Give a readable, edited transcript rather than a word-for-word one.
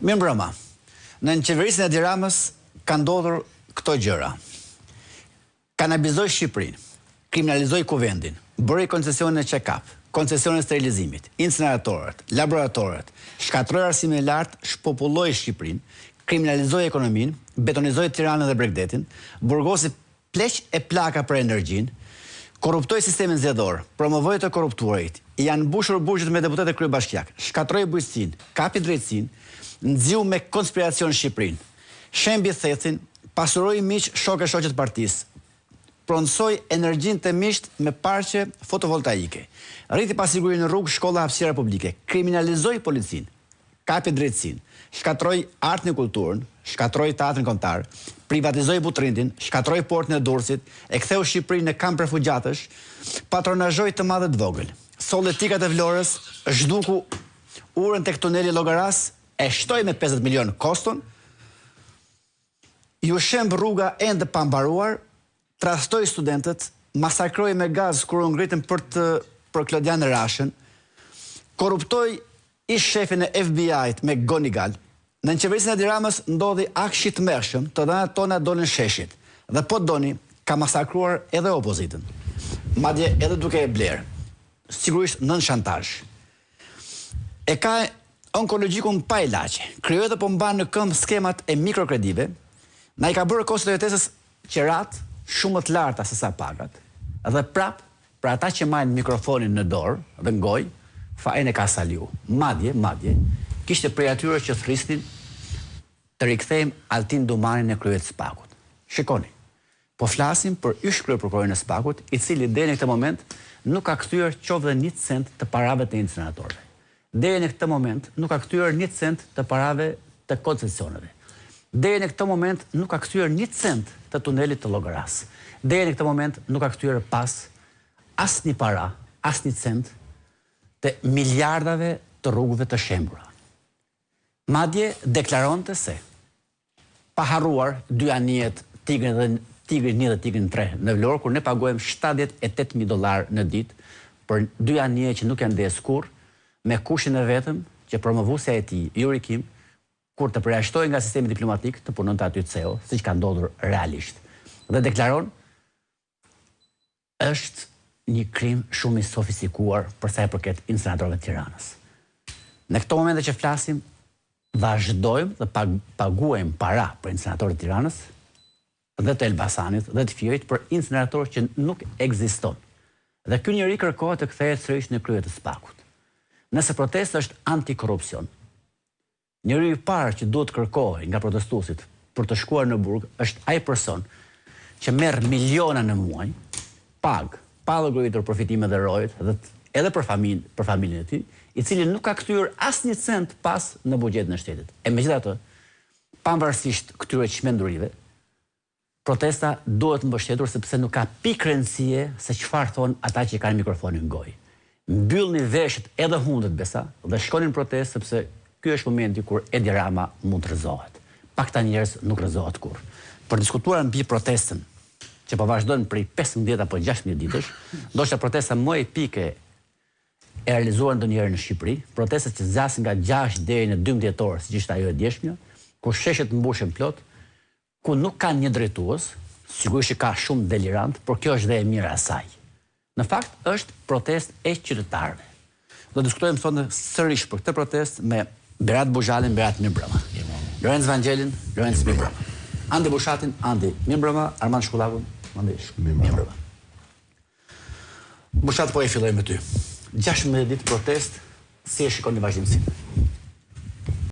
Mirë mbrëma. Në qeverisën e Edi Ramës ka ndodhur këto gjëra. Kanabizoi Shqipërinë, kriminalizoi kuvendin, bëri koncesionin e check-up, koncesionin e sterilizimit, incineratorët, laboratorët, shkatroi arsimin e lartë, shpopulloi Shqipërinë, kriminalizoi ekonominë, betonizoi Tiranën dhe Bregdetin, burgosi pleq e plaka për energjinë, korruptoi sistemin zgjedhor, promovoi të korruptuarit, janë mbushur burgjet me deputetë kryebashkiak, shkatroi bujqësinë, kapi drejtësinë, nxjiu me konspiracion Shqipërinë, shembi thethin, pasuroi miq shokë e shoqet partisë, pronësoi energjinë të misht me parqe fotovoltaike, rriti pasigurinë në rrugë, shkolla, hapësira publike, kriminalizoi policinë, kapi drejtësinë, shkatroi artin e kulturën, shkatroi teatrin kombëtar, privatizoi Butrindin, shkatroi portin e Durrësit, e ktheu Shqipërinë në kamp refugjatësh, patronazhoi të madhe të vogël, solli tikat e Vlorës, zhduku urën tek tuneli Llogaras, e shtoi me 50 milion koston, ju shemb rruga ende pa mbaruar, trastoi studentët, masakroi me gaz kur u ngritën për Klodian Rashën, korruptoi ish shefin e FBI-t me Gonigal. Në qeverisën e Edi Ramës ndodhi akshi të mërshëm, të dhënat tona dolën sheshit, dhe po doni ka masakruar edhe opozitën, madje edhe duke e blerë, sigurisht nën shantazh. E ka onkologjikun pa ilaçe, krijoi dhe po mban në këmbë skemat e mikrokredive, na i ka bërë kostot e jetesës qerat shumë të larta se sa pagat, dhe prap, për ata që majnë mikrofonin në dorë dhe në gojë, fajin e ka saliu. Madje, kishte prej atyre që thristin të rikthejmë Altin Dumanin e kryet Spakut. Shikoni, po flasim për ysh kryeprokurorin e Spakut, i cili deri në këtë moment nuk ka kthyer qoftë dhe 1 cent të parave të incineratorëve. Deri në këtë moment nuk ka kthyer 1 cent të parave të koncesioneve. Deri në këtë moment nuk ka kthyer 1 cent të tunelit të Llogaras. Deri në këtë moment nuk ka kthyer pas asnjë para, asnjë cent të miliardave të rrugëve të shembura. Madje deklaronte se pa harruar dy anijet Tigrin 1 dhe Tigrin 3 në Vlorë, kur ne paguajmë $78.000 në ditë për dy anije që nuk janë ndes kurrë, me kushin e vetëm që promovuesja e tij, Yuri Kim, kur të përjashtoi nga sistemi diplomatik të punonte aty CEO, siç ka ndodhur realisht. Dhe deklaron është një krim shumë i sofistikuar për sa i përket incineratorëve të Tiranës. Në këto momente që flasim, vazhdojmë dhe paguajmë para për incineratorët të Tiranës dhe të Elbasanit dhe të Firit për incinerator që nuk ekziston. Dhe ky njeri kërkohet të kthehet sërish në krye të Spakut. Nëse protesta është antikorrupsion, njeriu i parë që duhet kërkohet nga protestuesit për të shkuar në burg është ai person që merr miliona në muaj, pag, pa llogaritur profitime dhe rojët, edhe për familjen e tij, i cili nuk ka kthyer asnjë cent pas në buxhetin e shtetit. E megjithatë, pavarësisht këtyre çmendurive, protesta duhet mbështetur sepse nuk ka pikë rëndësie se çfarë thon ata që kanë mikrofonin në gojë. Mbyllni veshët edhe hundet besa dhe shkonin në protestë sepse ky është momenti kur Edi Rama mund të rrezohet. Pakta njerëz nuk rrezohet kurrë. Për diskutuar mbi protestën që po vazhdon prej 15 apo 16 ditësh, ndoshta protesta më epike e realizuar ndonjëherë në Shqipëri, protestat që zgjasin nga 6 deri në 12 dhjetor, siç ishte ajo e djeshmja, ku sheshet mbushen plot, ku nuk kanë një drejtues, sigurisht që ka shumë delirant, por kjo është dhe e mira asaj. Në fakt është protestë e qytetarëve. Do diskutojmë sonte sërish për këtë protestë me Berat Buzhalin, Berat Mirëmbrëma. Lorenz Vangelin, Lorenz Mirëmbrëma. Andi Bushatin, Andi Mirëmbrëma, Armand Shkullakun, Andi Mirëmbrëma. Bushat, po e filloj me ty. 16 ditë protest, si e shikoni vazhdimsinë?